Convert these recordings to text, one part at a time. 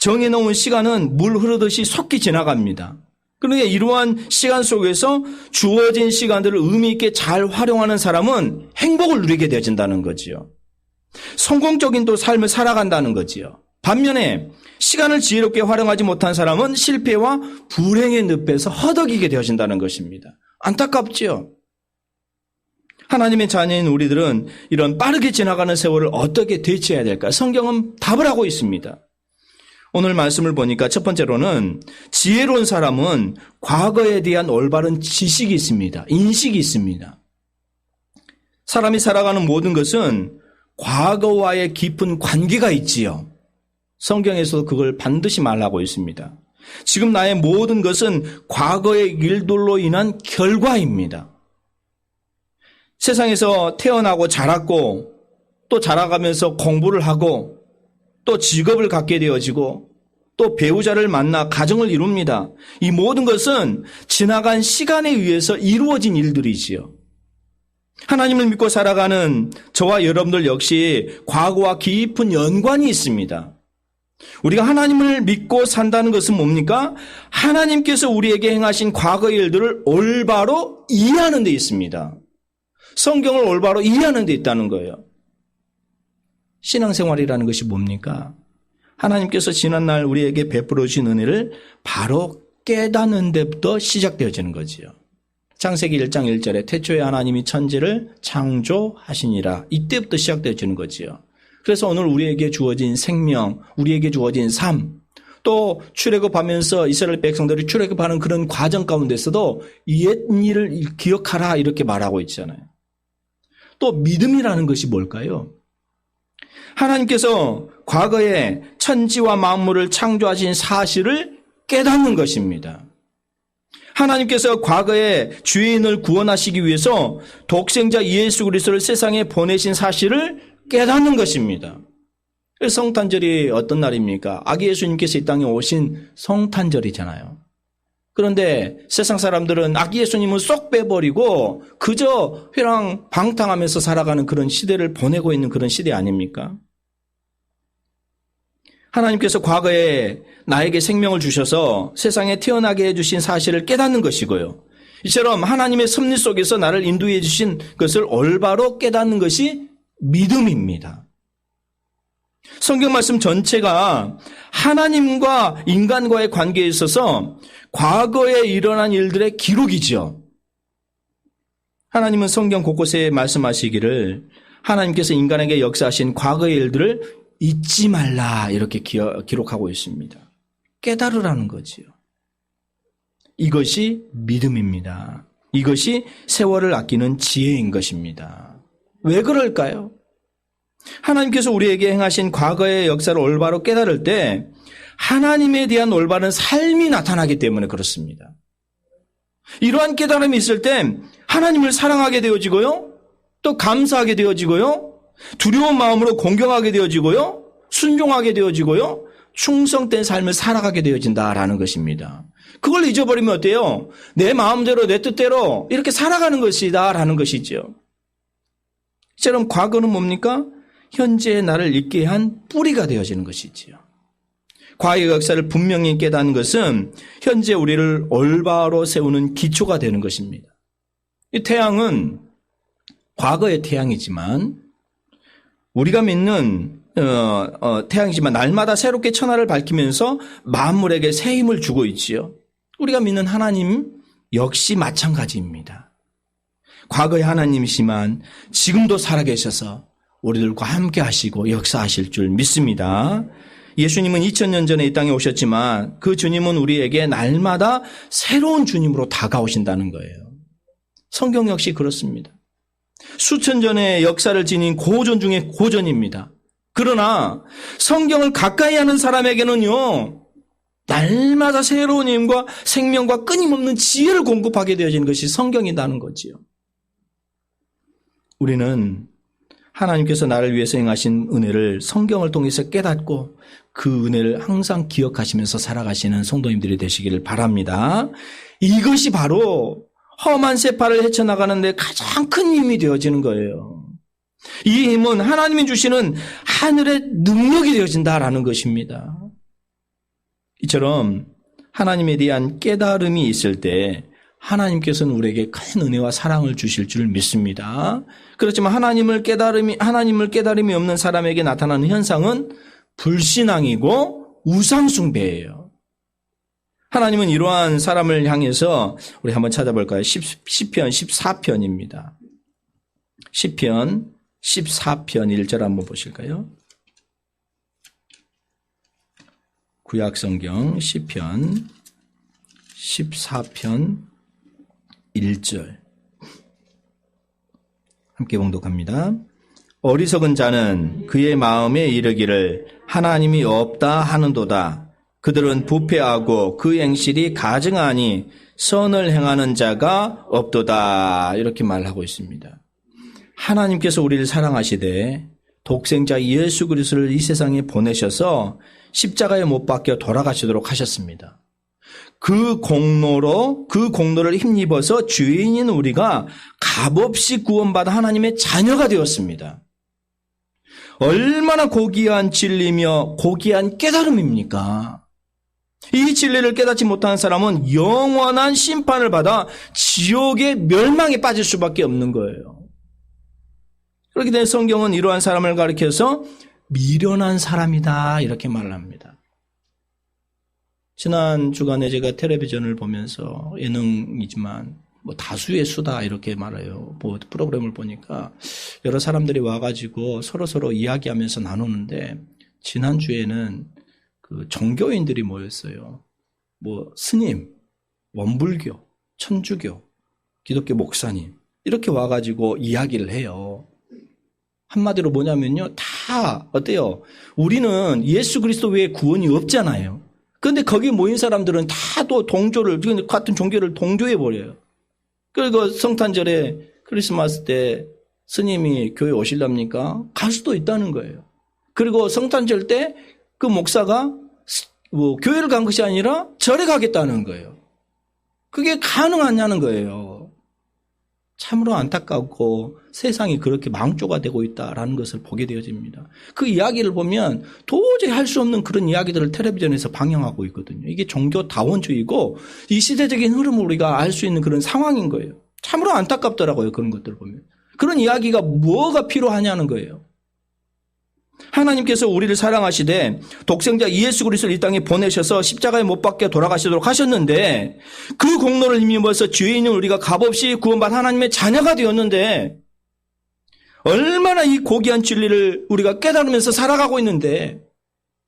정해놓은 시간은 물 흐르듯이 속히 지나갑니다. 그러니까 이러한 시간 속에서 주어진 시간들을 의미 있게 잘 활용하는 사람은 행복을 누리게 되어진다는 거지요. 성공적인 또 삶을 살아간다는 거지요. 반면에 시간을 지혜롭게 활용하지 못한 사람은 실패와 불행의 늪에서 허덕이게 되어진다는 것입니다. 안타깝지요. 하나님의 자녀인 우리들은 이런 빠르게 지나가는 세월을 어떻게 대처해야 될까? 성경은 답을 하고 있습니다. 오늘 말씀을 보니까 첫 번째로는 지혜로운 사람은 과거에 대한 올바른 지식이 있습니다. 인식이 있습니다. 사람이 살아가는 모든 것은 과거와의 깊은 관계가 있지요. 성경에서도 그걸 반드시 말하고 있습니다. 지금 나의 모든 것은 과거의 일들로 인한 결과입니다. 세상에서 태어나고 자랐고 또 자라가면서 공부를 하고 또 직업을 갖게 되어지고 또 배우자를 만나 가정을 이룹니다. 이 모든 것은 지나간 시간에 의해서 이루어진 일들이지요. 하나님을 믿고 살아가는 저와 여러분들 역시 과거와 깊은 연관이 있습니다. 우리가 하나님을 믿고 산다는 것은 뭡니까? 하나님께서 우리에게 행하신 과거의 일들을 올바로 이해하는 데 있습니다. 성경을 올바로 이해하는 데 있다는 거예요. 신앙생활이라는 것이 뭡니까? 하나님께서 지난날 우리에게 베풀어 주신 은혜를 바로 깨닫는 데부터 시작되어지는 거지요. 창세기 1장 1절에 태초에 하나님이 천지를 창조하시니라. 이때부터 시작되어지는 거지요. 그래서 오늘 우리에게 주어진 생명, 우리에게 주어진 삶, 또 출애굽하면서 이스라엘 백성들이 출애굽하는 그런 과정 가운데서도 옛 일을 기억하라 이렇게 말하고 있잖아요. 또 믿음이라는 것이 뭘까요? 하나님께서 과거에 천지와 만물을 창조하신 사실을 깨닫는 것입니다. 하나님께서 과거에 죄인을 구원하시기 위해서 독생자 예수 그리스도를 세상에 보내신 사실을 깨닫는 것입니다. 성탄절이 어떤 날입니까? 아기 예수님께서 이 땅에 오신 성탄절이잖아요. 그런데 세상 사람들은 아기 예수님을 쏙 빼버리고 그저 회랑방탕하면서 살아가는 그런 시대를 보내고 있는 그런 시대 아닙니까? 하나님께서 과거에 나에게 생명을 주셔서 세상에 태어나게 해주신 사실을 깨닫는 것이고요. 이처럼 하나님의 섭리 속에서 나를 인도해 주신 것을 올바로 깨닫는 것이 믿음입니다. 성경 말씀 전체가 하나님과 인간과의 관계에 있어서 과거에 일어난 일들의 기록이죠. 하나님은 성경 곳곳에 말씀하시기를 하나님께서 인간에게 역사하신 과거의 일들을 잊지 말라 이렇게 기록하고 있습니다. 깨달으라는 거지요. 이것이 믿음입니다. 이것이 세월을 아끼는 지혜인 것입니다. 왜 그럴까요? 하나님께서 우리에게 행하신 과거의 역사를 올바로 깨달을 때 하나님에 대한 올바른 삶이 나타나기 때문에 그렇습니다. 이러한 깨달음이 있을 때 하나님을 사랑하게 되어지고요. 또 감사하게 되어지고요. 두려운 마음으로 공경하게 되어지고요. 순종하게 되어지고요. 충성된 삶을 살아가게 되어진다라는 것입니다. 그걸 잊어버리면 어때요? 내 마음대로 내 뜻대로 이렇게 살아가는 것이다라는 것이죠. 이처럼 과거는 뭡니까? 현재의 나를 있게 한 뿌리가 되어지는 것이지요. 과거의 역사를 분명히 깨닫는 것은 현재 우리를 올바로 세우는 기초가 되는 것입니다. 이 태양은 과거의 태양이지만 우리가 믿는 태양이지만 날마다 새롭게 천하를 밝히면서 만물에게 새 힘을 주고 있지요. 우리가 믿는 하나님 역시 마찬가지입니다. 과거의 하나님이시만 지금도 살아계셔서 우리들과 함께 하시고 역사하실 줄 믿습니다. 예수님은 2000년 전에 이 땅에 오셨지만 그 주님은 우리에게 날마다 새로운 주님으로 다가오신다는 거예요. 성경 역시 그렇습니다. 수천 전의 역사를 지닌 고전 중에 고전입니다. 그러나 성경을 가까이 하는 사람에게는요, 날마다 새로운 힘과 생명과 끊임없는 지혜를 공급하게 되어지는 것이 성경이라는 거지요. 우리는 하나님께서 나를 위해서 행하신 은혜를 성경을 통해서 깨닫고 그 은혜를 항상 기억하시면서 살아가시는 성도님들이 되시기를 바랍니다. 이것이 바로 험한 세파를 헤쳐나가는 데 가장 큰 힘이 되어지는 거예요. 이 힘은 하나님이 주시는 하늘의 능력이 되어진다라는 것입니다. 이처럼 하나님에 대한 깨달음이 있을 때 하나님께서는 우리에게 큰 은혜와 사랑을 주실 줄 믿습니다. 그렇지만 하나님을 깨달음이 없는 사람에게 나타나는 현상은 불신앙이고 우상숭배예요. 하나님은 이러한 사람을 향해서 우리 한번 찾아볼까요? 시편 14편입니다. 시편 14편 1절 한번 보실까요? 구약성경 시편 14편 1절 함께 봉독합니다. 어리석은 자는 그의 마음에 이르기를 하나님이 없다 하는도다. 그들은 부패하고 그 행실이 가증하니 선을 행하는 자가 없도다. 이렇게 말하고 있습니다. 하나님께서 우리를 사랑하시되 독생자 예수 그리스도를 이 세상에 보내셔서 십자가에 못 박혀 돌아가시도록 하셨습니다. 그 공로를 힘입어서 죄인인 우리가 값없이 구원받아 하나님의 자녀가 되었습니다. 얼마나 고귀한 진리며 고귀한 깨달음입니까? 이 진리를 깨닫지 못하는 사람은 영원한 심판을 받아 지옥의 멸망에 빠질 수밖에 없는 거예요. 그렇게 된 성경은 이러한 사람을 가리켜서 미련한 사람이다 이렇게 말을 합니다. 지난 주간에 제가 텔레비전을 보면서 예능이지만 다수의 수다 이렇게 말해요. 프로그램을 보니까 여러 사람들이 와가지고 서로 이야기하면서 나누는데 지난주에는 그 종교인들이 모였어요. 스님, 원불교, 천주교, 기독교 목사님 이렇게 와가지고 이야기를 해요. 한마디로 뭐냐면요. 다 어때요? 우리는 예수 그리스도 외에 구원이 없잖아요. 그런데 거기 모인 사람들은 다 또 같은 종교를 동조해버려요. 그리고 성탄절에 크리스마스 때 스님이 교회 오실랍니까? 갈 수도 있다는 거예요. 그리고 성탄절 때 그 목사가 교회를 간 것이 아니라 절에 가겠다는 거예요. 그게 가능하냐는 거예요. 참으로 안타깝고 세상이 그렇게 망조가 되고 있다라는 것을 보게 되어집니다. 그 이야기를 보면 도저히 할 수 없는 그런 이야기들을 텔레비전에서 방영하고 있거든요. 이게 종교다원주의고 이 시대적인 흐름을 우리가 알 수 있는 그런 상황인 거예요. 참으로 안타깝더라고요. 그런 것들을 보면. 그런 이야기가 뭐가 필요하냐는 거예요. 하나님께서 우리를 사랑하시되 독생자 예수 그리스도를 이 땅에 보내셔서 십자가에 못 박혀 돌아가시도록 하셨는데 그 공로를 힘입어서 죄인인 우리가 값없이 구원받은 하나님의 자녀가 되었는데 얼마나 이 고귀한 진리를 우리가 깨달으면서 살아가고 있는데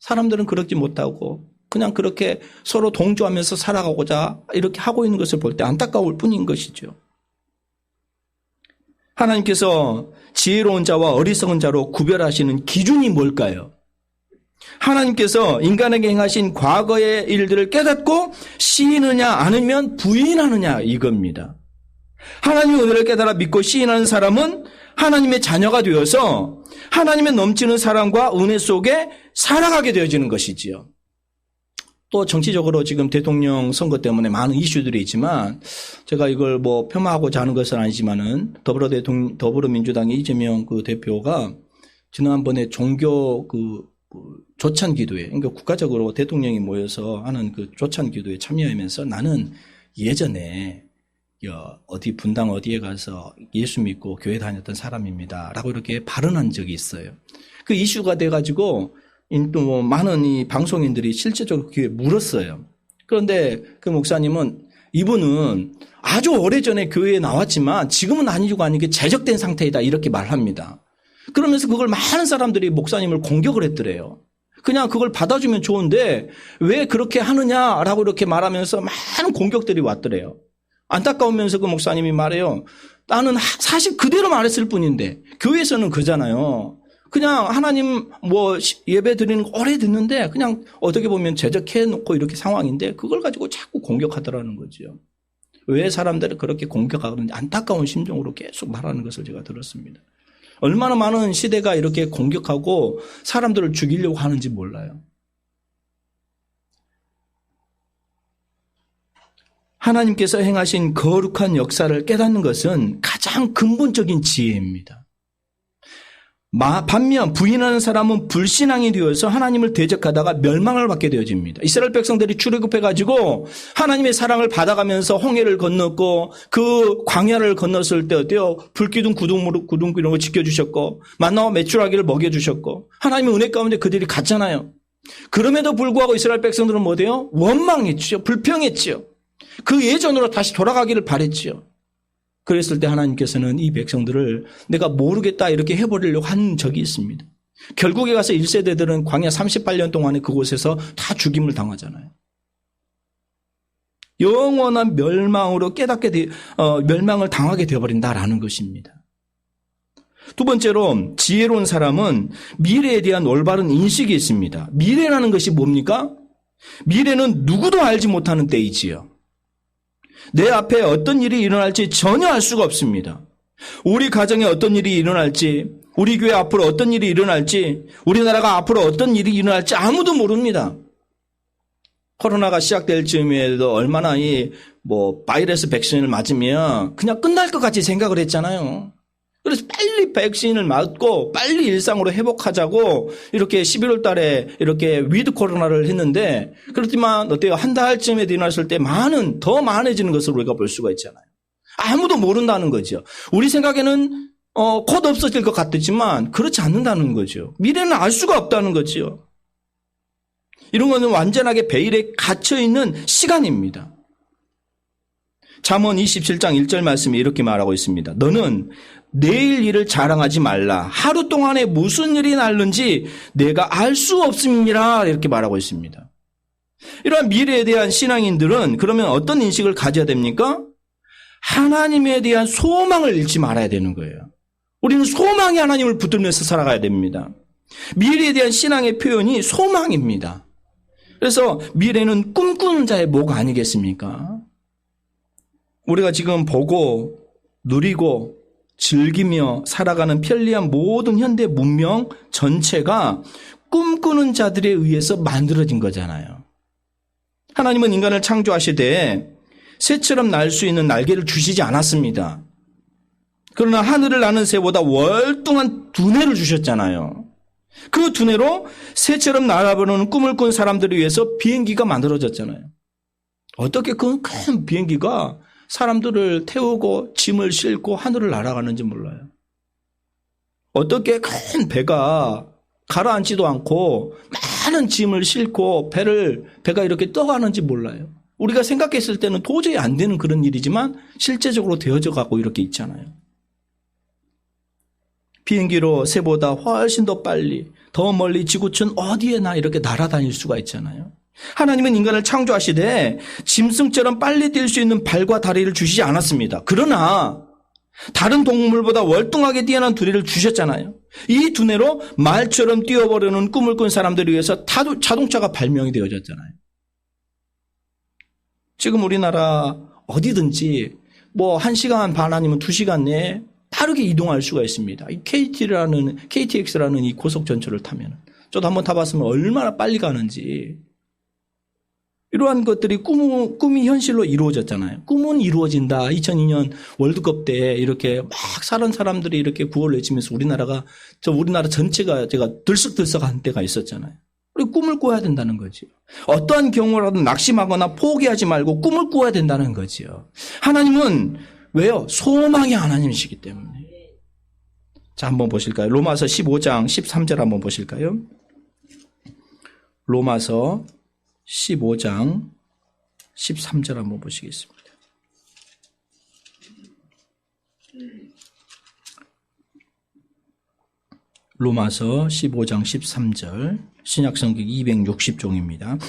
사람들은 그렇지 못하고 그냥 그렇게 서로 동조하면서 살아가고자 이렇게 하고 있는 것을 볼 때 안타까울 뿐인 것이죠. 하나님께서 지혜로운 자와 어리석은 자로 구별하시는 기준이 뭘까요? 하나님께서 인간에게 행하신 과거의 일들을 깨닫고 시인하냐 아니면 부인하느냐 이겁니다. 하나님의 은혜를 깨달아 믿고 시인하는 사람은 하나님의 자녀가 되어서 하나님의 넘치는 사랑과 은혜 속에 살아가게 되어지는 것이지요. 또 정치적으로 지금 대통령 선거 때문에 많은 이슈들이 있지만 제가 이걸 폄하하고자 하는 것은 아니지만은 더불어민주당의 이재명 그 대표가 지난번에 종교 조찬 기도회, 그러니까 국가적으로 대통령이 모여서 하는 그 조찬 기도에 참여하면서 나는 예전에 어디 분당 어디에 가서 예수 믿고 교회 다녔던 사람입니다. 라고 이렇게 발언한 적이 있어요. 그 이슈가 돼가지고 또 많은 이 방송인들이 실제적으로 귀에 물었어요. 그런데 그 목사님은 이분은 아주 오래전에 교회에 나왔지만 지금은 아니고 아니게 제적된 상태이다 이렇게 말합니다. 그러면서 그걸 많은 사람들이 목사님을 공격을 했더래요. 그냥 그걸 받아주면 좋은데 왜 그렇게 하느냐라고 이렇게 말하면서 많은 공격들이 왔더래요. 안타까우면서 그 목사님이 말해요. 나는 사실 그대로 말했을 뿐인데 교회에서는 그잖아요. 그냥 하나님 예배 드리는 거 오래 듣는데 그냥 어떻게 보면 제적해 놓고 이렇게 상황인데 그걸 가지고 자꾸 공격하더라는 거죠. 왜 사람들을 그렇게 공격하는지 안타까운 심정으로 계속 말하는 것을 제가 들었습니다. 얼마나 많은 시대가 이렇게 공격하고 사람들을 죽이려고 하는지 몰라요. 하나님께서 행하신 거룩한 역사를 깨닫는 것은 가장 근본적인 지혜입니다. 반면 부인하는 사람은 불신앙이 되어서 하나님을 대적하다가 멸망을 받게 되어집니다. 이스라엘 백성들이 출애굽해가지고 하나님의 사랑을 받아가면서 홍해를 건넜고 그 광야를 건넜을 때 어때요? 불기둥 구둥 이런 거 지켜주셨고 만나와 메추라기를 먹여주셨고 하나님의 은혜 가운데 그들이 갔잖아요. 그럼에도 불구하고 이스라엘 백성들은 뭐돼요? 원망했지요. 불평했지요. 그 예전으로 다시 돌아가기를 바랬지요. 그랬을 때 하나님께서는 이 백성들을 내가 모르겠다 이렇게 해버리려고 한 적이 있습니다. 결국에 가서 1세대들은 광야 38년 동안에 그곳에서 다 죽임을 당하잖아요. 영원한 멸망으로 멸망을 당하게 되어버린다라는 것입니다. 두 번째로 지혜로운 사람은 미래에 대한 올바른 인식이 있습니다. 미래라는 것이 뭡니까? 미래는 누구도 알지 못하는 때이지요. 내 앞에 어떤 일이 일어날지 전혀 알 수가 없습니다. 우리 가정에 어떤 일이 일어날지, 우리 교회 앞으로 어떤 일이 일어날지, 우리나라가 앞으로 어떤 일이 일어날지 아무도 모릅니다. 코로나가 시작될 즈음에도 얼마나 바이러스 백신을 맞으면 그냥 끝날 것 같이 생각을 했잖아요. 그래서 빨리 백신을 맞고 빨리 일상으로 회복하자고 이렇게 11월 달에 이렇게 위드 코로나를 했는데 그렇지만 어때요? 한 달쯤에 일어났을 때 더 많아지는 것을 우리가 볼 수가 있잖아요. 아무도 모른다는 거죠. 우리 생각에는 곧 없어질 것 같지만 그렇지 않는다는 거죠. 미래는 알 수가 없다는 거죠. 이런 거는 완전하게 베일에 갇혀있는 시간입니다. 잠언 27장 1절 말씀이 이렇게 말하고 있습니다. 너는 내일 일을 자랑하지 말라. 하루 동안에 무슨 일이 날는지 내가 알 수 없음이라 이렇게 말하고 있습니다. 이러한 미래에 대한 신앙인들은 그러면 어떤 인식을 가져야 됩니까? 하나님에 대한 소망을 잃지 말아야 되는 거예요. 우리는 소망의 하나님을 붙들면서 살아가야 됩니다. 미래에 대한 신앙의 표현이 소망입니다. 그래서 미래는 꿈꾸는 자의 목 아니겠습니까? 우리가 지금 보고 누리고 즐기며 살아가는 편리한 모든 현대 문명 전체가 꿈꾸는 자들에 의해서 만들어진 거잖아요. 하나님은 인간을 창조하시되 새처럼 날 수 있는 날개를 주시지 않았습니다. 그러나 하늘을 나는 새보다 월등한 두뇌를 주셨잖아요. 그 두뇌로 새처럼 날아보는 꿈을 꾼 사람들을 위해서 비행기가 만들어졌잖아요. 어떻게 그 큰 비행기가 사람들을 태우고 짐을 싣고 하늘을 날아가는지 몰라요. 어떻게 큰 배가 가라앉지도 않고 많은 짐을 싣고 배가 이렇게 떠가는지 몰라요. 우리가 생각했을 때는 도저히 안 되는 그런 일이지만 실제적으로 되어져 가고 이렇게 있잖아요. 비행기로 새보다 훨씬 더 빨리, 더 멀리 지구촌 어디에나 이렇게 날아다닐 수가 있잖아요. 하나님은 인간을 창조하시되 짐승처럼 빨리 뛸 수 있는 발과 다리를 주시지 않았습니다. 그러나 다른 동물보다 월등하게 뛰어난 두뇌를 주셨잖아요. 이 두뇌로 말처럼 뛰어버리는 꿈을 꾼 사람들을 위해서 자동차가 발명이 되어졌잖아요. 지금 우리나라 어디든지 1시간 반 아니면 2시간 내에 빠르게 이동할 수가 있습니다. 이 KTX라는 이 고속전철을 타면 저도 한번 타봤으면 얼마나 빨리 가는지. 이러한 것들이 꿈이 현실로 이루어졌잖아요. 꿈은 이루어진다. 2002년 월드컵 때 이렇게 막 사는 사람들이 이렇게 구호를 외치면서 우리나라 전체가 제가 들썩들썩한 때가 있었잖아요. 우리 꿈을 꿔야 된다는 거죠. 어떠한 경우라도 낙심하거나 포기하지 말고 꿈을 꿔야 된다는 거죠. 하나님은 왜요? 소망의 하나님이시기 때문에. 자, 한번 보실까요? 로마서 15장 13절 한번 보실까요? 로마서 15장 13절 한번 보시겠습니다. 로마서 15장 13절 신약성경 260종입니다.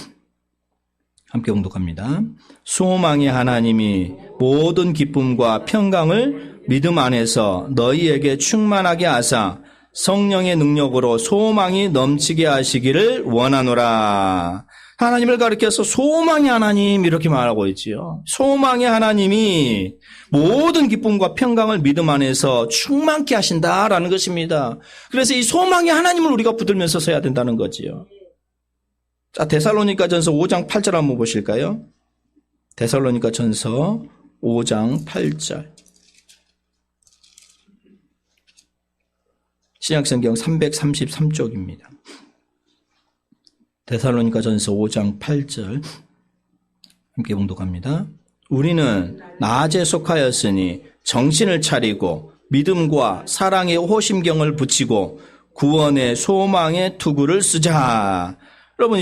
함께 봉독합니다. 소망의 하나님이 모든 기쁨과 평강을 믿음 안에서 너희에게 충만하게 하사 성령의 능력으로 소망이 넘치게 하시기를 원하노라. 하나님을 가리켜서 소망의 하나님 이렇게 말하고 있지요. 소망의 하나님이 모든 기쁨과 평강을 믿음 안에서 충만케 하신다라는 것입니다. 그래서 이 소망의 하나님을 우리가 붙들면서 서야 된다는 거지요. 자, 데살로니가전서 5장 8절 한번 보실까요? 데살로니가전서 5장 8절. 신약성경 333쪽입니다. 데살로니가전서 5장 8절 함께 봉독합니다. 우리는 낮에 속하였으니 정신을 차리고 믿음과 사랑의 호심경을 붙이고 구원의 소망의 투구를 쓰자. 여러분,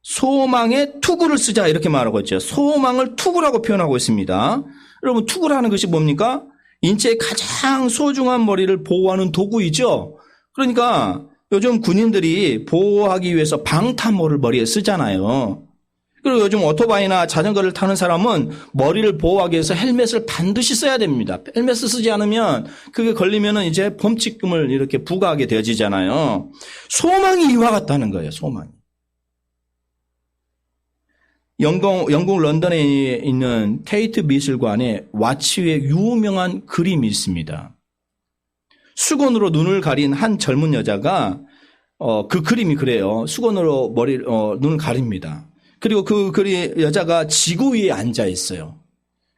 소망의 투구를 쓰자 이렇게 말하고 있죠. 소망을 투구라고 표현하고 있습니다. 여러분, 투구라는 것이 뭡니까? 인체의 가장 소중한 머리를 보호하는 도구이죠. 그러니까 요즘 군인들이 보호하기 위해서 방탄모를 머리에 쓰잖아요. 그리고 요즘 오토바이나 자전거를 타는 사람은 머리를 보호하기 위해서 헬멧을 반드시 써야 됩니다. 헬멧을 쓰지 않으면 그게 걸리면은 이제 범칙금을 이렇게 부과하게 되어지잖아요. 소망이 이와 같다는 거예요, 소망이. 영국 런던에 있는 테이트 미술관에 와치의 유명한 그림이 있습니다. 수건으로 눈을 가린 한 젊은 여자가 그 그림이 그래요. 수건으로 눈을 가립니다. 그리고 그 여자가 지구 위에 앉아 있어요.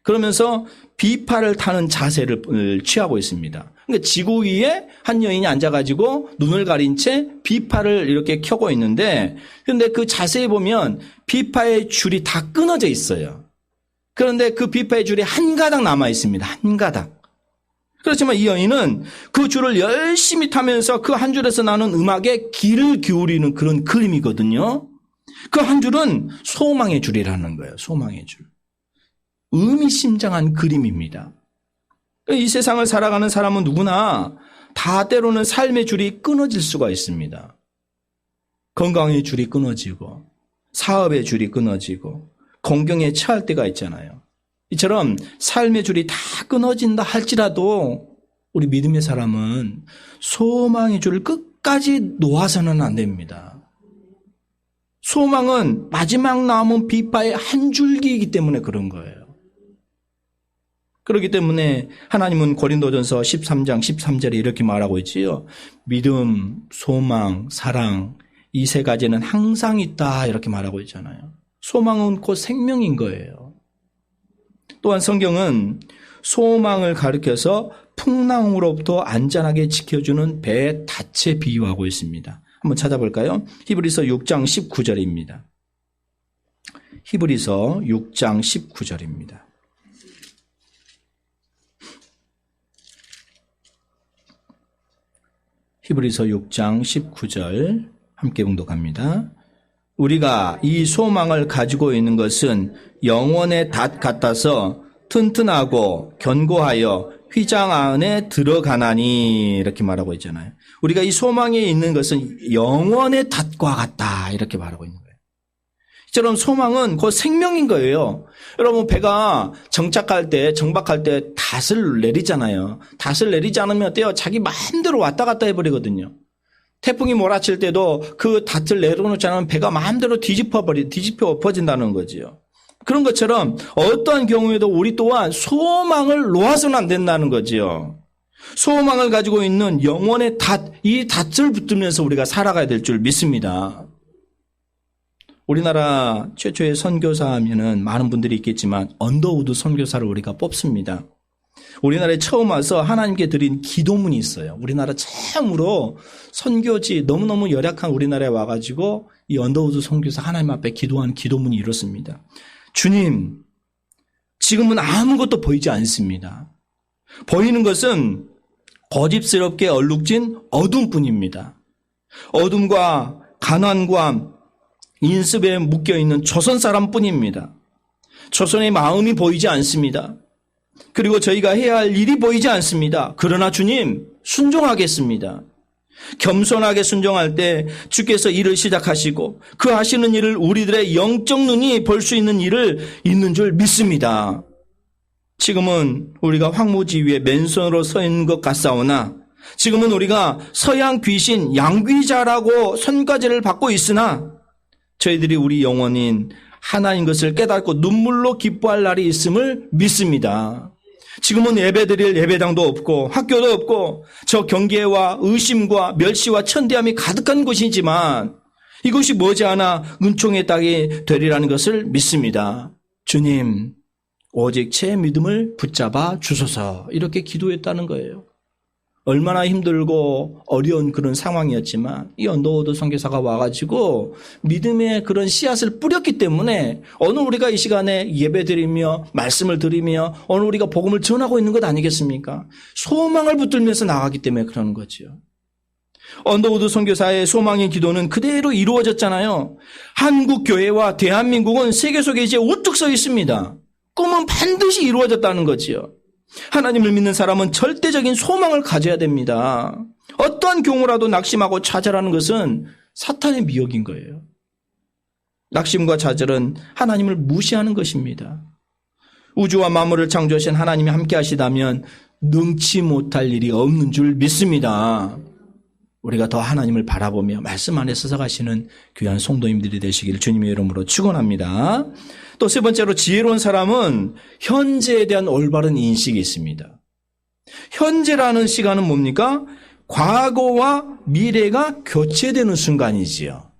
그러면서 비파를 타는 자세를 취하고 있습니다. 그러니까 지구 위에 한 여인이 앉아가지고 눈을 가린 채 비파를 이렇게 켜고 있는데, 그런데 그 자세히 보면 비파의 줄이 다 끊어져 있어요. 그런데 그 비파의 줄이 한 가닥 남아 있습니다. 한 가닥. 그렇지만 이 여인은 그 줄을 열심히 타면서 그 한 줄에서 나는 음악에 귀를 기울이는 그런 그림이거든요. 그 한 줄은 소망의 줄이라는 거예요. 소망의 줄. 의미심장한 그림입니다. 이 세상을 살아가는 사람은 누구나 다 때로는 삶의 줄이 끊어질 수가 있습니다. 건강의 줄이 끊어지고 사업의 줄이 끊어지고 공경에 처할 때가 있잖아요. 이처럼 삶의 줄이 다 끊어진다 할지라도 우리 믿음의 사람은 소망의 줄을 끝까지 놓아서는 안 됩니다. 소망은 마지막 남은 비파의 한 줄기이기 때문에 그런 거예요. 그렇기 때문에 하나님은 고린도전서 13장 13절에 이렇게 말하고 있지요. 믿음, 소망, 사랑 이 세 가지는 항상 있다 이렇게 말하고 있잖아요. 소망은 곧 생명인 거예요. 또한 성경은 소망을 가리켜서 풍랑으로부터 안전하게 지켜주는 배의 닻에 비유하고 있습니다. 한번 찾아볼까요? 히브리서 6장 19절입니다. 히브리서 6장 19절입니다. 히브리서 6장 19절 함께 봉독합니다. 우리가 이 소망을 가지고 있는 것은 영원의 닷 같아서 튼튼하고 견고하여 휘장 안에 들어가나니 이렇게 말하고 있잖아요. 우리가 이 소망에 있는 것은 영원의 닷과 같다 이렇게 말하고 있는 거예요. 이처럼 소망은 곧 생명인 거예요. 여러분 배가 정박할 때 닷을 내리잖아요. 닷을 내리지 않으면 어때요? 자기 마음대로 왔다 갔다 해버리거든요. 태풍이 몰아칠 때도 그 닷을 내려놓지 않으면 배가 마음대로 뒤집혀 엎어진다는 거지요. 그런 것처럼 어떠한 경우에도 우리 또한 소망을 놓아서는 안 된다는 거지요. 소망을 가지고 있는 영혼의 닷, 이 닷을 붙들면서 우리가 살아가야 될 줄 믿습니다. 우리나라 최초의 선교사 하면은 많은 분들이 있겠지만 언더우드 선교사를 우리가 뽑습니다. 우리나라에 처음 와서 하나님께 드린 기도문이 있어요. 우리나라 처음으로 선교지 너무너무 열악한 우리나라에 와가지고 이 언더우드 선교사 하나님 앞에 기도한 기도문이 이렇습니다. 주님, 지금은 아무것도 보이지 않습니다. 보이는 것은 고집스럽게 얼룩진 어둠뿐입니다. 어둠과 가난과 인습에 묶여있는 조선 사람뿐입니다. 조선의 마음이 보이지 않습니다. 그리고 저희가 해야 할 일이 보이지 않습니다. 그러나 주님, 순종하겠습니다. 겸손하게 순종할 때 주께서 일을 시작하시고 그 하시는 일을 우리들의 영적 눈이 볼 수 있는 일을 있는 줄 믿습니다. 지금은 우리가 황무지 위에 맨손으로 서 있는 것 같사오나 지금은 우리가 서양 귀신 양귀자라고 선과제를 받고 있으나 저희들이 우리 영혼인 하나님 것을 깨닫고 눈물로 기뻐할 날이 있음을 믿습니다. 지금은 예배드릴 예배당도 없고 학교도 없고 저 경계와 의심과 멸시와 천대함이 가득한 곳이지만 이것이 머지않아 은총의 땅이 되리라는 것을 믿습니다. 주님, 오직 제 믿음을 붙잡아 주소서 이렇게 기도했다는 거예요. 얼마나 힘들고 어려운 그런 상황이었지만 이 언더우드 선교사가 와가지고 믿음의 그런 씨앗을 뿌렸기 때문에 오늘 우리가 이 시간에 예배드리며 말씀을 드리며 오늘 우리가 복음을 전하고 있는 것 아니겠습니까? 소망을 붙들면서 나가기 때문에 그러는 거죠. 언더우드 선교사의 소망의 기도는 그대로 이루어졌잖아요. 한국 교회와 대한민국은 세계 속에 이제 우뚝 서 있습니다. 꿈은 반드시 이루어졌다는 거지요. 하나님을 믿는 사람은 절대적인 소망을 가져야 됩니다. 어떠한 경우라도 낙심하고 좌절하는 것은 사탄의 미혹인 거예요. 낙심과 좌절은 하나님을 무시하는 것입니다. 우주와 만물을 창조하신 하나님이 함께 하시다면 능치 못할 일이 없는 줄 믿습니다. 우리가 더 하나님을 바라보며 말씀 안에 서서가시는 귀한 성도님들이 되시길 주님의 이름으로 축원합니다. 또 세 번째로 지혜로운 사람은 현재에 대한 올바른 인식이 있습니다. 현재라는 시간은 뭡니까? 과거와 미래가 교체되는 순간이지요.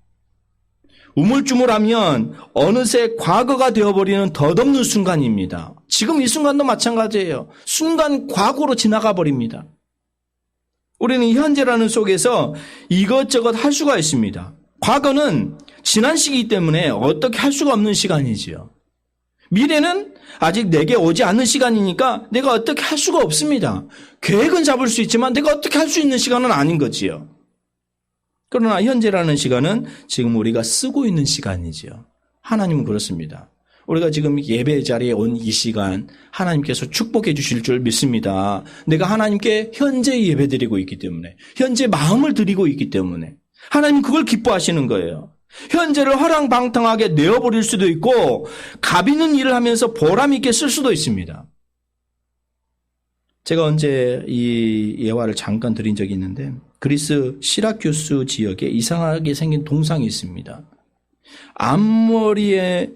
우물쭈물하면 어느새 과거가 되어버리는 덧없는 순간입니다. 지금 이 순간도 마찬가지예요. 순간 과거로 지나가 버립니다. 우리는 현재라는 속에서 이것저것 할 수가 있습니다. 과거는 지난 시기이기 때문에 어떻게 할 수가 없는 시간이지요. 미래는 아직 내게 오지 않는 시간이니까 내가 어떻게 할 수가 없습니다. 계획은 잡을 수 있지만 내가 어떻게 할 수 있는 시간은 아닌 거지요. 그러나 현재라는 시간은 지금 우리가 쓰고 있는 시간이지요. 하나님은 그렇습니다. 우리가 지금 예배 자리에 온 이 시간 하나님께서 축복해 주실 줄 믿습니다. 내가 하나님께 현재 예배드리고 있기 때문에, 현재 마음을 드리고 있기 때문에 하나님 그걸 기뻐하시는 거예요. 현재를 화랑방탕하게 내어버릴 수도 있고 값 있는 일을 하면서 보람 있게 쓸 수도 있습니다. 제가 언제 이 예화를 잠깐 드린 적이 있는데 그리스 시라큐스 지역에 이상하게 생긴 동상이 있습니다. 앞머리는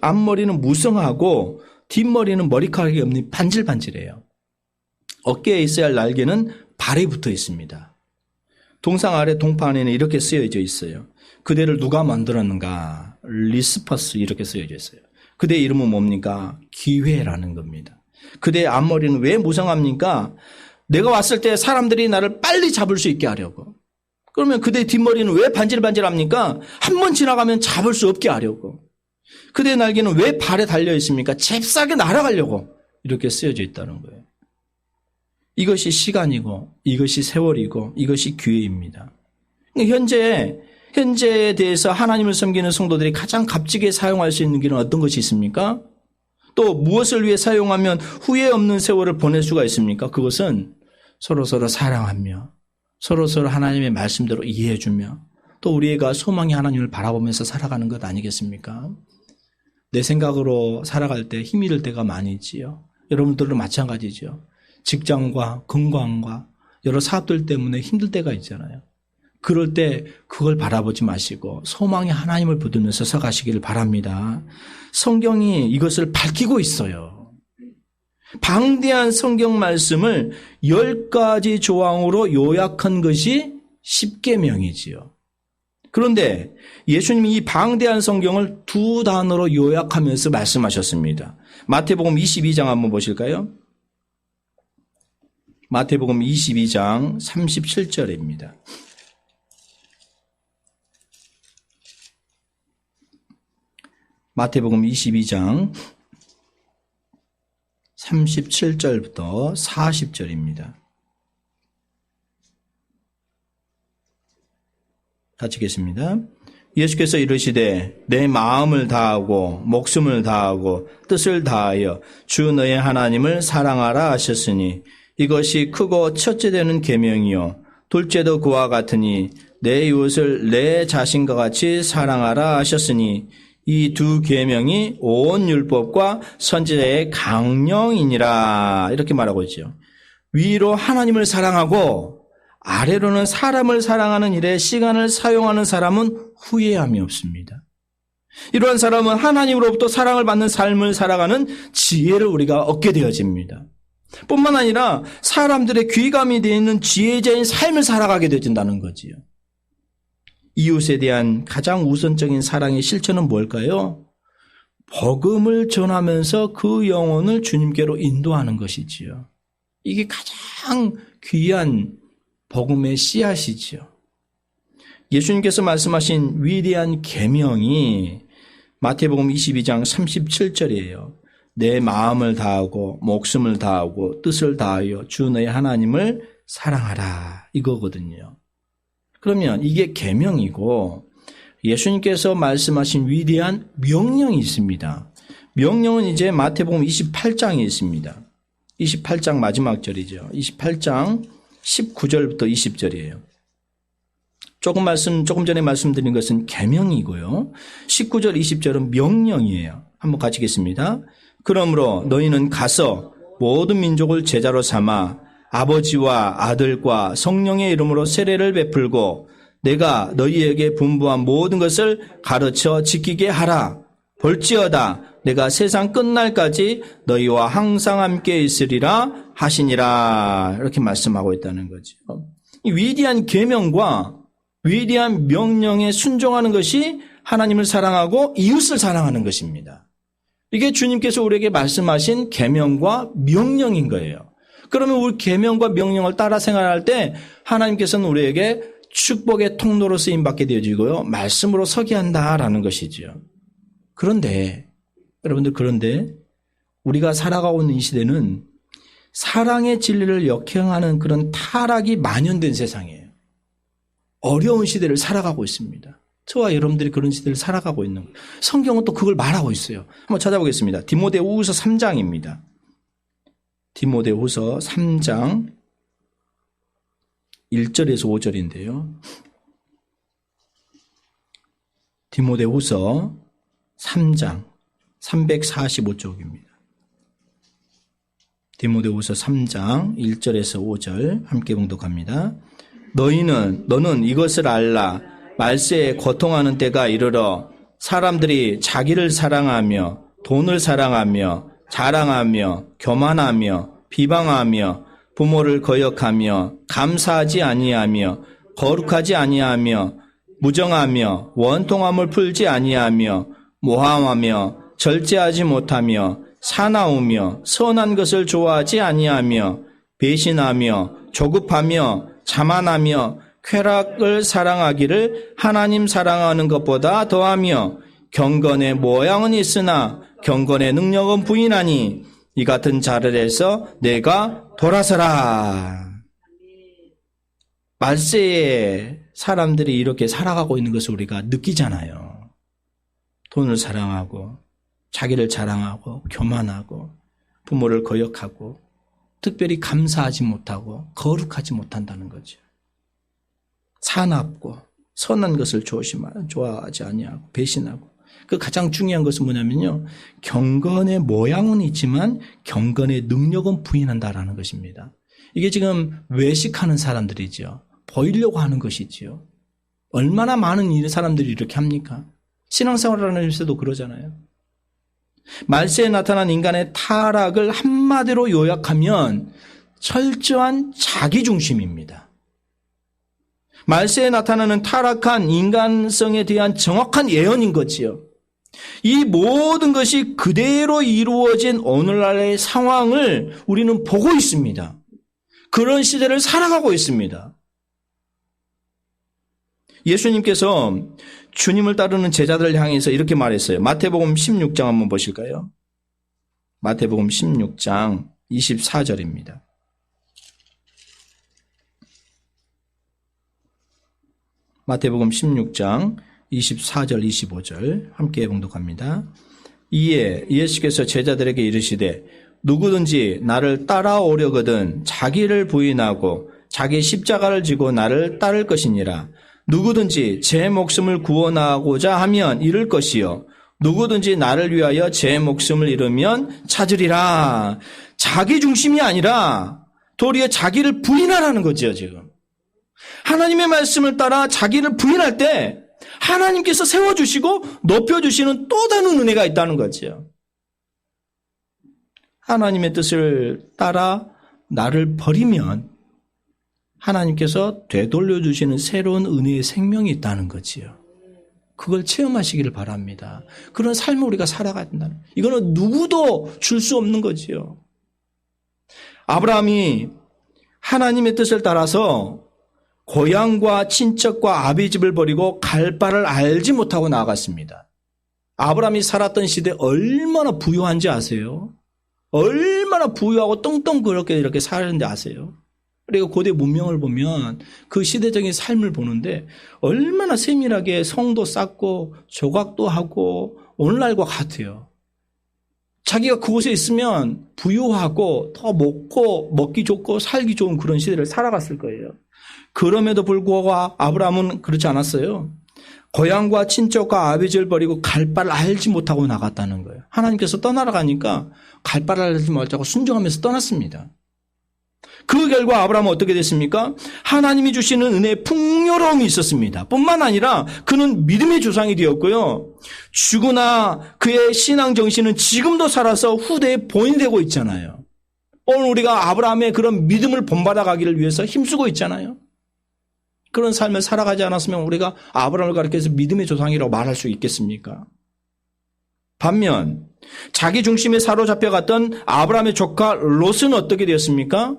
무성하고 뒷머리는 머리카락이 없는 반질반질해요. 어깨에 있어야 할 날개는 발에 붙어 있습니다. 동상 아래 동판에는 이렇게 쓰여져 있어요. 그대를 누가 만들었는가? 리스퍼스 이렇게 쓰여져 있어요. 그대의 이름은 뭡니까? 기회라는 겁니다. 그대의 앞머리는 왜 무성합니까? 내가 왔을 때 사람들이 나를 빨리 잡을 수 있게 하려고. 그러면 그대의 뒷머리는 왜 반질반질합니까? 한 번 지나가면 잡을 수 없게 하려고. 그대의 날개는 왜 발에 달려 있습니까? 잽싸게 날아가려고 이렇게 쓰여져 있다는 거예요. 이것이 시간이고 이것이 세월이고 이것이 기회입니다. 현재에 대해서 하나님을 섬기는 성도들이 가장 값지게 사용할 수 있는 길은 어떤 것이 있습니까? 또 무엇을 위해 사용하면 후회 없는 세월을 보낼 수가 있습니까? 그것은 서로서로 사랑하며 서로서로 하나님의 말씀대로 이해해주며 또 우리가 소망이 하나님을 바라보면서 살아가는 것 아니겠습니까? 내 생각으로 살아갈 때 힘이 들 때가 많이 있지요. 여러분들도 마찬가지죠. 직장과 건강과 여러 사업들 때문에 힘들 때가 있잖아요. 그럴 때 그걸 바라보지 마시고 소망의 하나님을 붙들면서 서가시기를 바랍니다. 성경이 이것을 밝히고 있어요. 방대한 성경 말씀을 10가지 조항으로 요약한 것이 십계명이지요. 그런데 예수님이 이 방대한 성경을 2단어로 요약하면서 말씀하셨습니다. 마태복음 22장 한번 보실까요? 마태복음 22장 37절입니다. 마태복음 22장 37절부터 40절입니다. 같이 읽겠습니다. 예수께서 이르시되 내 마음을 다하고 목숨을 다하고 뜻을 다하여 주 너의 하나님을 사랑하라 하셨으니 이것이 크고 첫째 되는 계명이요 둘째도 그와 같으니 내 이웃을 내 자신과 같이 사랑하라 하셨으니 이 두 계명이 온 율법과 선지자의 강령이니라 이렇게 말하고 있죠. 위로 하나님을 사랑하고 아래로는 사람을 사랑하는 일에 시간을 사용하는 사람은 후회함이 없습니다. 이러한 사람은 하나님으로부터 사랑을 받는 삶을 살아가는 지혜를 우리가 얻게 되어집니다. 뿐만 아니라 사람들의 귀감이 되어 있는 지혜자인 삶을 살아가게 되어진다는 거지요. 이웃에 대한 가장 우선적인 사랑의 실천은 뭘까요? 복음을 전하면서 그 영혼을 주님께로 인도하는 것이지요. 이게 가장 귀한 복음의 씨앗이지요. 예수님께서 말씀하신 위대한 계명이 마태복음 22장 37절이에요. 내 마음을 다하고 목숨을 다하고 뜻을 다하여 주 너의 하나님을 사랑하라 이거거든요. 그러면 이게 계명이고 예수님께서 말씀하신 위대한 명령이 있습니다. 명령은 이제 마태복음 28장에 있습니다. 28장 마지막 절이죠. 28장 19절부터 20절이에요. 조금 전에 말씀드린 것은 계명이고요. 19절 20절은 명령이에요. 한번 같이 읽겠습니다. 그러므로 너희는 가서 모든 민족을 제자로 삼아 아버지와 아들과 성령의 이름으로 세례를 베풀고 내가 너희에게 분부한 모든 것을 가르쳐 지키게 하라. 볼지어다 내가 세상 끝날까지 너희와 항상 함께 있으리라 하시니라. 이렇게 말씀하고 있다는 거죠. 이 위대한 계명과 위대한 명령에 순종하는 것이 하나님을 사랑하고 이웃을 사랑하는 것입니다. 이게 주님께서 우리에게 말씀하신 계명과 명령인 거예요. 그러면 우리 계명과 명령을 따라 생활할 때 하나님께서는 우리에게 축복의 통로로 쓰임받게 되어지고요. 말씀으로 서게 한다라는 것이죠. 그런데 여러분들 우리가 살아가고 있는 이 시대는 사랑의 진리를 역행하는 그런 타락이 만연된 세상이에요. 어려운 시대를 살아가고 있습니다. 저와 여러분들이 그런 시대를 살아가고 있는 거예요. 성경은 또 그걸 말하고 있어요. 한번 찾아보겠습니다. 디모데후서 3장입니다. 디모데후서 3장 1절에서 5절인데요. 디모데후서 3장 345쪽입니다. 디모데후서 3장 1절에서 5절 함께 봉독합니다. 너는 이것을 알라. 말세에 고통하는 때가 이르러 사람들이 자기를 사랑하며 돈을 사랑하며 자랑하며 교만하며 비방하며 부모를 거역하며 감사하지 아니하며 거룩하지 아니하며 무정하며 원통함을 풀지 아니하며 모함하며 절제하지 못하며 사나우며 선한 것을 좋아하지 아니하며 배신하며 조급하며 자만하며 쾌락을 사랑하기를 하나님 사랑하는 것보다 더하며 경건의 모양은 있으나 경건의 능력은 부인하니 이 같은 자들에서 내가 돌아서라. 말세에 사람들이 이렇게 살아가고 있는 것을 우리가 느끼잖아요. 돈을 사랑하고 자기를 자랑하고 교만하고 부모를 거역하고 특별히 감사하지 못하고 거룩하지 못한다는 거죠. 사납고 선한 것을 좋아하지 아니하고 배신하고 그 가장 중요한 것은 뭐냐면요. 경건의 모양은 있지만 경건의 능력은 부인한다라는 것입니다. 이게 지금 외식하는 사람들이죠. 보이려고 하는 것이지요. 얼마나 많은 사람들이 이렇게 합니까? 신앙생활을 하는 데서도 그러잖아요. 말세에 나타난 인간의 타락을 한마디로 요약하면 철저한 자기중심입니다. 말세에 나타나는 타락한 인간성에 대한 정확한 예언인 거지요. 이 모든 것이 그대로 이루어진 오늘날의 상황을 우리는 보고 있습니다. 그런 시대를 살아가고 있습니다. 예수님께서 주님을 따르는 제자들을 향해서 이렇게 말했어요. 마태복음 16장 한번 보실까요? 마태복음 16장 24절입니다. 마태복음 16장 24절 25절 함께 봉독합니다. 이에 예수께서 제자들에게 이르시되 누구든지 나를 따라오려거든 자기를 부인하고 자기 십자가를 지고 나를 따를 것이니라. 누구든지 제 목숨을 구원하고자 하면 잃을 것이요 누구든지 나를 위하여 제 목숨을 잃으면 찾으리라. 자기 중심이 아니라 도리어 자기를 부인하라는 거죠. 지금 하나님의 말씀을 따라 자기를 부인할 때 하나님께서 세워주시고 높여주시는 또 다른 은혜가 있다는 거죠. 하나님의 뜻을 따라 나를 버리면 하나님께서 되돌려주시는 새로운 은혜의 생명이 있다는 거지요. 그걸 체험하시기를 바랍니다. 그런 삶을 우리가 살아가야 된다는 거예요. 이거는 누구도 줄 수 없는 거지요. 아브라함이 하나님의 뜻을 따라서 고향과 친척과 아비 집을 버리고 갈 바를 알지 못하고 나아갔습니다. 아브라함이 살았던 시대 얼마나 부유한지 아세요? 얼마나 부유하고 떵떵 그렇게 이렇게 살았는지 아세요? 그리고 고대 문명을 보면 그 시대적인 삶을 보는데 얼마나 세밀하게 성도 쌓고 조각도 하고 오늘날과 같아요. 자기가 그곳에 있으면 부유하고 더 먹기 좋고 살기 좋은 그런 시대를 살아갔을 거예요. 그럼에도 불구하고 아브라함은 그렇지 않았어요. 고향과 친척과 아비집을 버리고 갈 바를 알지 못하고 나갔다는 거예요. 하나님께서 떠나러 가니까 갈 바를 알지 못하고 순종하면서 떠났습니다. 그 결과 아브라함은 어떻게 됐습니까? 하나님이 주시는 은혜의 풍요로움이 있었습니다. 뿐만 아니라 그는 믿음의 조상이 되었고요. 죽으나 그의 신앙 정신은 지금도 살아서 후대에 본이 되고 있잖아요. 오늘 우리가 아브라함의 그런 믿음을 본받아 가기를 위해서 힘쓰고 있잖아요. 그런 삶을 살아가지 않았으면 우리가 아브라함을 가리켜서 믿음의 조상이라고 말할 수 있겠습니까? 반면 자기 중심에 사로잡혀갔던 아브라함의 조카 롯은 어떻게 되었습니까?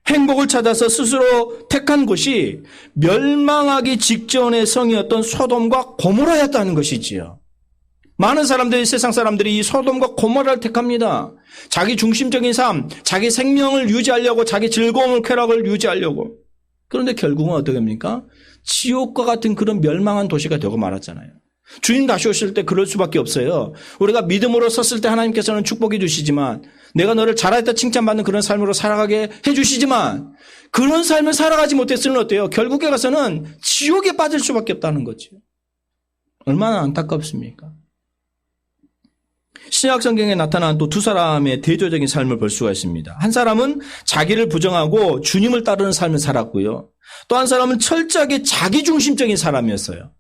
행복을 찾아서 스스로 택한 곳이 멸망하기 직전의 성이었던 소돔과 고모라였다는 것이지요. 많은 사람들이, 세상 사람들이 이 소돔과 고모라를 택합니다. 자기 중심적인 삶, 자기 생명을 유지하려고, 자기 즐거움을, 쾌락을 유지하려고. 그런데 결국은 어떻게 합니까? 지옥과 같은 그런 멸망한 도시가 되고 말았잖아요. 주님 다시 오실 때 그럴 수밖에 없어요. 우리가 믿음으로 섰을 때 하나님께서는 축복해 주시지만, 내가 너를 잘했다 칭찬받는 그런 삶으로 살아가게 해 주시지만, 그런 삶을 살아가지 못했으면 어때요? 결국에 가서는 지옥에 빠질 수밖에 없다는 거죠. 얼마나 안타깝습니까? 신약 성경에 나타난 또 두 사람의 대조적인 삶을 볼 수가 있습니다. 한 사람은 자기를 부정하고 주님을 따르는 삶을 살았고요. 또 한 사람은 철저하게 자기중심적인 사람이었어요.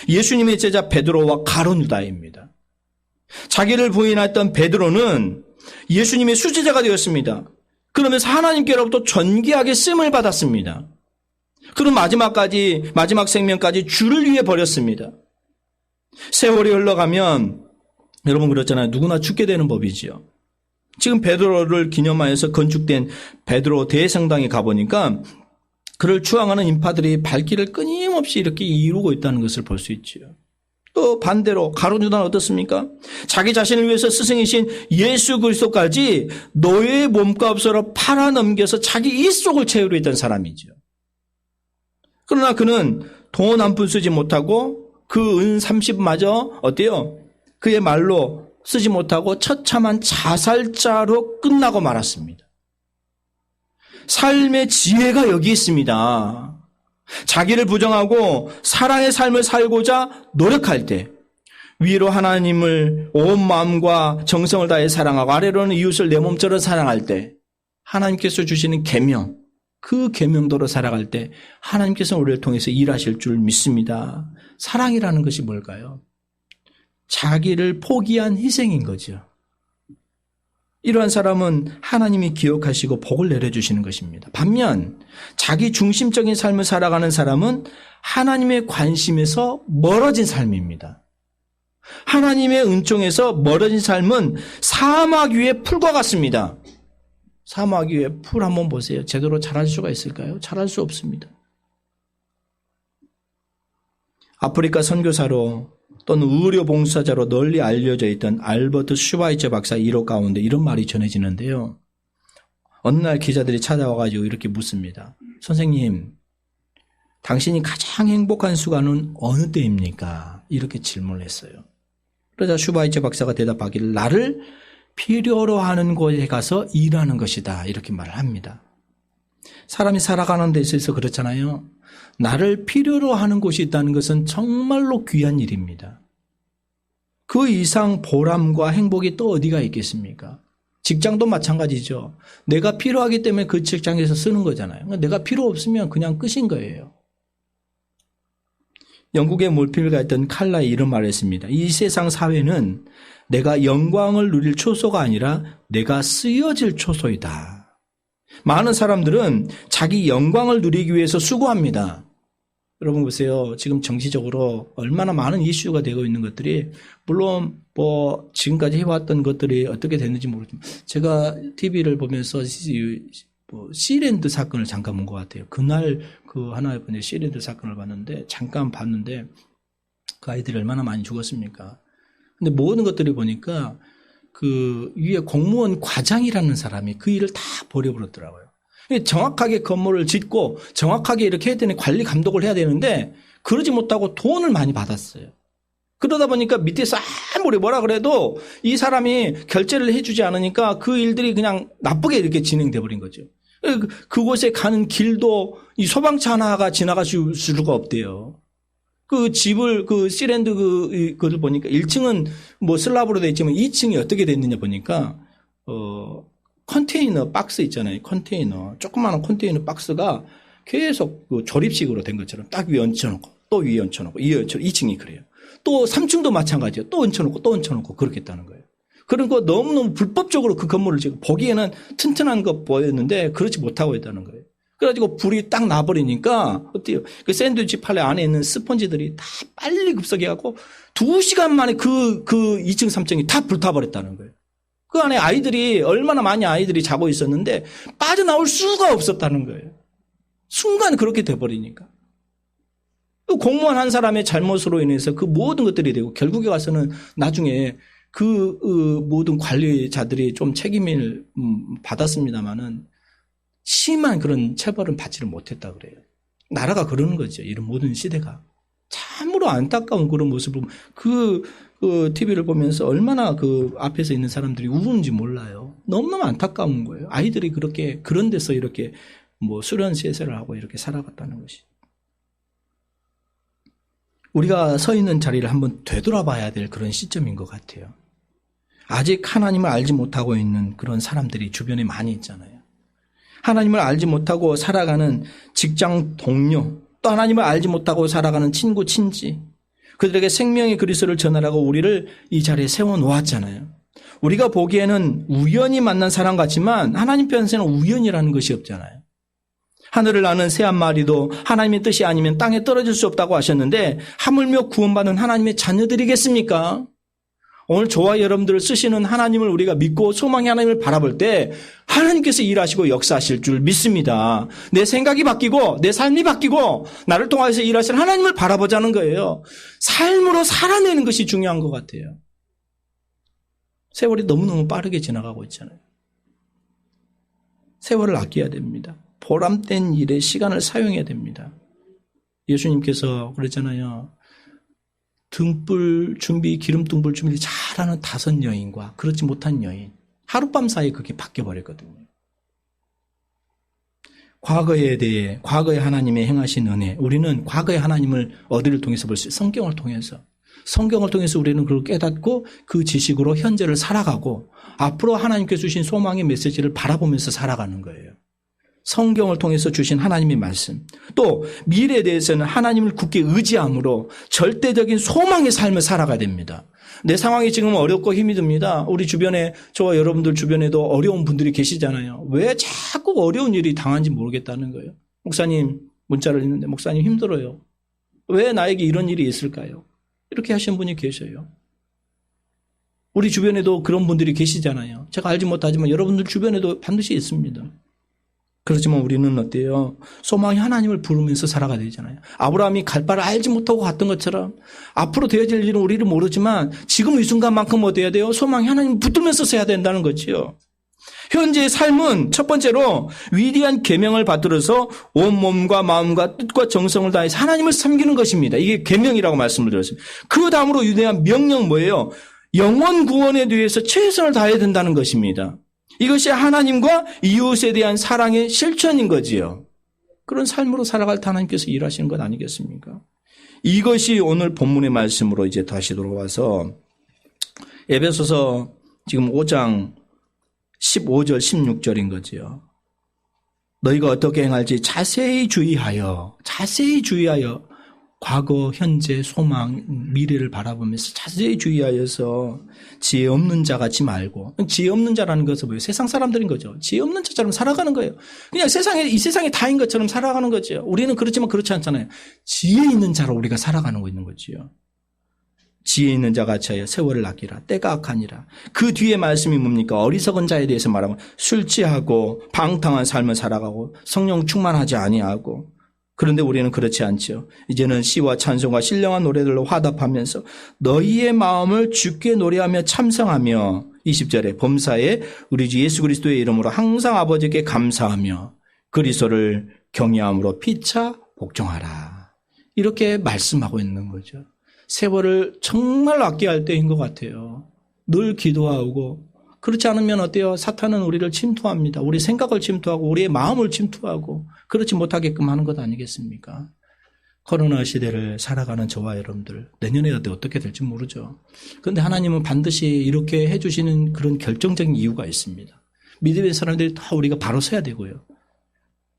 예수님의 제자 베드로와 가룟 유다입니다. 자기를 부인했던 베드로는 예수님의 수제자가 되었습니다. 그러면서 하나님께로부터 존귀하게 쓰임을 받았습니다. 그럼 마지막 생명까지 주를 위해 버렸습니다. 세월이 흘러가면 여러분 그렇잖아요. 누구나 죽게 되는 법이지요. 지금 베드로를 기념하여서 건축된 베드로 대성당에 가보니까 그를 추앙하는 인파들이 발길을 끊임없이 이렇게 이루고 있다는 것을 볼 수 있지요. 또 반대로 가룟 유다는 어떻습니까? 자기 자신을 위해서 스승이신 예수 그리스도까지 노예의 몸값으로 팔아넘겨서 자기 일속을 채우려 했던 사람이죠. 그러나 그는 돈 한 푼 쓰지 못하고 그 은 30마저 어때요? 그의 말로 쓰지 못하고 처참한 자살자로 끝나고 말았습니다. 삶의 지혜가 여기 있습니다. 자기를 부정하고 사랑의 삶을 살고자 노력할 때, 위로 하나님을 온 마음과 정성을 다해 사랑하고 아래로는 이웃을 내 몸처럼 사랑할 때, 하나님께서 주시는 계명, 그 계명대로 살아갈 때 하나님께서 우리를 통해서 일하실 줄 믿습니다. 사랑이라는 것이 뭘까요? 자기를 포기한 희생인 거죠. 이러한 사람은 하나님이 기억하시고 복을 내려주시는 것입니다. 반면 자기 중심적인 삶을 살아가는 사람은 하나님의 관심에서 멀어진 삶입니다. 하나님의 은총에서 멀어진 삶은 사막 위의 풀과 같습니다. 사막 위의 풀 한번 보세요. 제대로 자랄 수가 있을까요? 자랄 수 없습니다. 아프리카 선교사로 또는 의료봉사자로 널리 알려져 있던 알버트 슈바이처 박사 1호 가운데 이런 말이 전해지는데요. 어느 날 기자들이 찾아와가지고 이렇게 묻습니다. 선생님, 당신이 가장 행복한 시간은 어느 때입니까? 이렇게 질문을 했어요. 그러자 슈바이처 박사가 대답하기를 나를 필요로 하는 곳에 가서 일하는 것이다. 이렇게 말을 합니다. 사람이 살아가는 데 있어서 그렇잖아요. 나를 필요로 하는 곳이 있다는 것은 정말로 귀한 일입니다. 그 이상 보람과 행복이 또 어디가 있겠습니까? 직장도 마찬가지죠. 내가 필요하기 때문에 그 직장에서 쓰는 거잖아요. 내가 필요 없으면 그냥 끝인 거예요. 영국의 몰필가였던 칼라이 이런 말을 했습니다. 이 세상 사회는 내가 영광을 누릴 초소가 아니라 내가 쓰여질 초소이다. 많은 사람들은 자기 영광을 누리기 위해서 수고합니다. 여러분 보세요. 지금 정치적으로 얼마나 많은 이슈가 되고 있는 것들이 물론 지금까지 해왔던 것들이 어떻게 됐는지 모르지만 제가 TV를 보면서 시랜드 사건을 잠깐 본 것 같아요. 그날 그 하나의 분의 시랜드 사건을 봤는데, 잠깐 봤는데, 그 아이들이 얼마나 많이 죽었습니까? 근데 모든 것들이 보니까 그 위에 공무원 과장이라는 사람이 그 일을 다 버려버렸더라고요. 정확하게 건물을 짓고 정확하게 이렇게 해야 되는 관리 감독을 해야 되는데 그러지 못하고 돈을 많이 받았어요. 그러다 보니까 밑에서 아무리 뭐라 그래도 이 사람이 결제를 해주지 않으니까 그 일들이 그냥 나쁘게 이렇게 진행돼 버린 거죠. 그곳에 가는 길도 이 소방차 하나가 지나갈 수가 없대요. 그 집을 그 시랜드 그걸 보니까 1층은 뭐 슬랍으로 돼 있지만 2층이 어떻게 됐느냐 보니까 컨테이너 박스 있잖아요. 컨테이너 조그마한 컨테이너 박스가 계속 그 조립식으로 된 것처럼 딱 위에 얹혀놓고 또 위에 얹혀놓고 위에 얹혀놓고 2층이 그래요. 또 3층도 마찬가지예요. 또 얹혀놓고 또 얹혀놓고 그렇게 했다는 거예요. 그런 거 너무너무 불법적으로 그 건물을 지금 보기에는 튼튼한 거 보였는데 그렇지 못하고 있다는 거예요. 그래가지고 불이 딱 나버리니까 어때요? 그 샌드위치 팔레 안에 있는 스펀지들이 다 빨리 급속해갖고 2시간 만에 그 2층, 3층이 다 불타버렸다는 거예요. 그 안에 아이들이 얼마나 많이 아이들이 자고 있었는데 빠져나올 수가 없었다는 거예요. 순간 그렇게 돼버리니까. 공무원 한 사람의 잘못으로 인해서 그 모든 것들이 되고 결국에 가서는 나중에 그 모든 관리자들이 좀 책임을 받았습니다마는 심한 그런 처벌은 받지를 못했다 그래요. 나라가 그러는 거죠. 이런 모든 시대가. 참으로 안타까운 그런 모습을 보면 그 TV를 보면서 얼마나 그 앞에서 있는 사람들이 우는지 몰라요. 너무너무 안타까운 거예요. 아이들이 그렇게 그런 데서 이렇게 뭐 수련세세를 하고 이렇게 살아갔다는 것이. 우리가 서 있는 자리를 한번 되돌아봐야 될 그런 시점인 것 같아요. 아직 하나님을 알지 못하고 있는 그런 사람들이 주변에 많이 있잖아요. 하나님을 알지 못하고 살아가는 직장 동료, 또 하나님을 알지 못하고 살아가는 친구, 친지, 그들에게 생명의 그리스도를 전하라고 우리를 이 자리에 세워놓았잖아요. 우리가 보기에는 우연히 만난 사람 같지만 하나님 편에서는 우연이라는 것이 없잖아요. 하늘을 나는 새 한 마리도 하나님의 뜻이 아니면 땅에 떨어질 수 없다고 하셨는데 하물며 구원받은 하나님의 자녀들이겠습니까? 오늘 저와 여러분들을 쓰시는 하나님을 우리가 믿고 소망의 하나님을 바라볼 때 하나님께서 일하시고 역사하실 줄 믿습니다. 내 생각이 바뀌고 내 삶이 바뀌고 나를 통해서 일하실 하나님을 바라보자는 거예요. 삶으로 살아내는 것이 중요한 것 같아요. 세월이 너무너무 빠르게 지나가고 있잖아요. 세월을 아껴야 됩니다. 보람된 일에 시간을 사용해야 됩니다. 예수님께서 그랬잖아요. 등불 준비, 기름 등불 준비 잘하는 5 여인과 그렇지 못한 여인. 하룻밤 사이에 그게 바뀌어버렸거든요. 과거에 대해, 과거에 하나님의 행하신 은혜, 우리는 과거의 하나님을 어디를 통해서 볼 수 있어요? 성경을 통해서 우리는 그걸 깨닫고 그 지식으로 현재를 살아가고 앞으로 하나님께서 주신 소망의 메시지를 바라보면서 살아가는 거예요. 성경을 통해서 주신 하나님의 말씀, 또 미래에 대해서는 하나님을 굳게 의지함으로 절대적인 소망의 삶을 살아가야 됩니다. 내 상황이 지금 어렵고 힘이 듭니다. 우리 주변에, 저와 여러분들 주변에도 어려운 분들이 계시잖아요. 왜 자꾸 어려운 일이 당한지 모르겠다는 거예요. 목사님 문자를 읽는데 목사님 힘들어요. 왜 나에게 이런 일이 있을까요? 이렇게 하시는 분이 계셔요. 우리 주변에도 그런 분들이 계시잖아요. 제가 알지 못하지만 여러분들 주변에도 반드시 있습니다. 그렇지만 우리는 어때요? 소망이 하나님을 부르면서 살아가야 되잖아요. 아브라함이 갈 바를 알지 못하고 갔던 것처럼 앞으로 되어질 일은 우리를 모르지만 지금 이 순간만큼 어때야 돼요? 소망이 하나님을 붙들면서 서야 된다는 거지요. 현재의 삶은 첫 번째로 위대한 계명을 받들어서 온 몸과 마음과 뜻과 정성을 다해서 하나님을 섬기는 것입니다. 이게 계명이라고 말씀을 드렸습니다. 그 다음으로 위대한 명령 뭐예요? 영원 구원에 대해서 최선을 다해야 된다는 것입니다. 이것이 하나님과 이웃에 대한 사랑의 실천인 거지요. 그런 삶으로 살아갈 때 하나님께서 일하시는 것 아니겠습니까? 이것이 오늘 본문의 말씀으로 이제 다시 돌아와서 에베소서 지금 5장 15절 16절인 거지요. 너희가 어떻게 행할지 자세히 주의하여 과거, 현재, 소망, 미래를 바라보면서 자세히 주의하여서 지혜 없는 자 같지 말고, 지혜 없는 자라는 것은 뭐예요? 세상 사람들인 거죠. 지혜 없는 자처럼 살아가는 거예요. 그냥 이 세상에 다인 것처럼 살아가는 거죠. 우리는 그렇지만 그렇지 않잖아요. 지혜 있는 자로 우리가 살아가는 거 있는 거지요. 지혜 있는 자같이 하여 세월을 아끼라. 때가 악하니라. 그 뒤에 말씀이 뭡니까? 어리석은 자에 대해서 말하고 술 취하고 방탕한 삶을 살아가고 성령 충만하지 아니하고. 그런데 우리는 그렇지 않죠. 이제는 시와 찬송과 신령한 노래들로 화답하면서 너희의 마음을 주께 노래하며 참성하며 20절에 범사에 우리 주 예수 그리스도의 이름으로 항상 아버지께 감사하며 그리스도를 경외함으로 피차 복종하라. 이렇게 말씀하고 있는 거죠. 세월을 정말 아껴야 할 때인 것 같아요. 늘 기도하고. 그렇지 않으면 어때요? 사탄은 우리를 침투합니다. 우리 생각을 침투하고 우리의 마음을 침투하고 그렇지 못하게끔 하는 것 아니겠습니까? 코로나 시대를 살아가는 저와 여러분들 내년에 어떻게 될지 모르죠. 그런데 하나님은 반드시 이렇게 해주시는 그런 결정적인 이유가 있습니다. 믿음의 사람들이 다 우리가 바로 서야 되고요.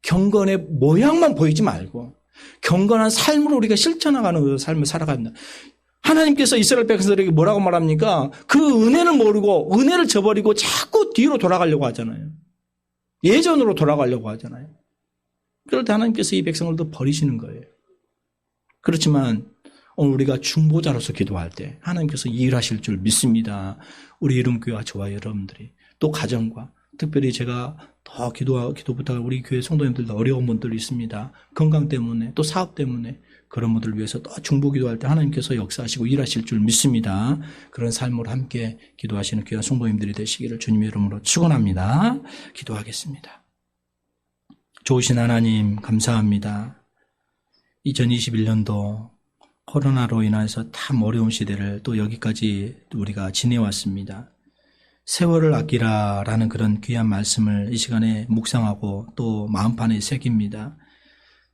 경건의 모양만 보이지 말고 경건한 삶으로 우리가 실천하는 삶을 살아갑니다. 하나님께서 이스라엘 백성들에게 뭐라고 말합니까? 그 은혜를 모르고 은혜를 저버리고 자꾸 뒤로 돌아가려고 하잖아요. 예전으로 돌아가려고 하잖아요. 그럴 때 하나님께서 이 백성들도 버리시는 거예요. 그렇지만 오늘 우리가 중보자로서 기도할 때 하나님께서 일하실 줄 믿습니다. 우리 이름교회와 저와 여러분들이 또 가정과 특별히 제가 더 기도부터 우리 교회 성도님들도 어려운 분들이 있습니다. 건강 때문에 또 사업 때문에 그런 분들을 위해서 또 중보 기도할 때 하나님께서 역사하시고 일하실 줄 믿습니다. 그런 삶으로 함께 기도하시는 귀한 성도님들이 되시기를 주님의 이름으로 축원합니다. 기도하겠습니다. 좋으신 하나님 감사합니다. 2021년도 코로나로 인해서 참 어려운 시대를 또 여기까지 우리가 지내왔습니다. 세월을 아끼라라는 그런 귀한 말씀을 이 시간에 묵상하고 또 마음판에 새깁니다.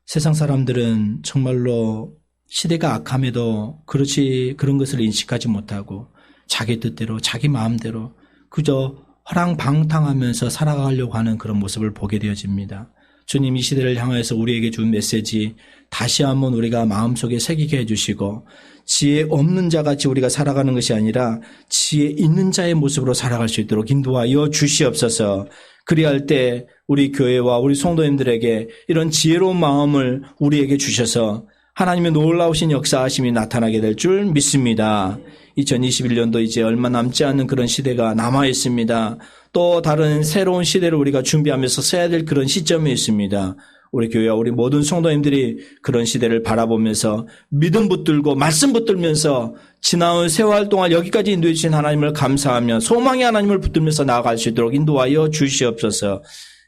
세상 사람들은 정말로 시대가 악함에도 그런 것을 인식하지 못하고 자기 뜻대로 자기 마음대로 그저 허랑방탕하면서 살아가려고 하는 그런 모습을 보게 되어집니다. 주님 이 시대를 향해서 우리에게 준 메시지 다시 한번 우리가 마음속에 새기게 해주시고 지혜 없는 자같이 우리가 살아가는 것이 아니라 지혜 있는 자의 모습으로 살아갈 수 있도록 인도하여 주시옵소서. 그리할 때 우리 교회와 우리 성도님들에게 이런 지혜로운 마음을 우리에게 주셔서 하나님의 놀라우신 역사하심이 나타나게 될 줄 믿습니다. 2021년도 이제 얼마 남지 않은 그런 시대가 남아 있습니다. 또 다른 새로운 시대를 우리가 준비하면서 써야 될 그런 시점이 있습니다. 우리 교회와 우리 모든 성도님들이 그런 시대를 바라보면서 믿음 붙들고 말씀 붙들면서 지나온 세월 동안 여기까지 인도해 주신 하나님을 감사하며 소망의 하나님을 붙들면서 나아갈 수 있도록 인도하여 주시옵소서.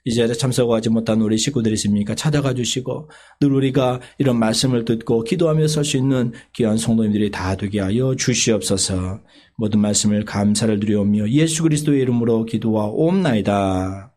이 자리에 참석하지 못한 우리 식구들이 있습니까? 찾아가 주시고 늘 우리가 이런 말씀을 듣고 기도하며 설 수 있는 귀한 성도님들이 다 되게 하여 주시옵소서. 모든 말씀을 감사를 드리오며 예수 그리스도의 이름으로 기도하옵나이다.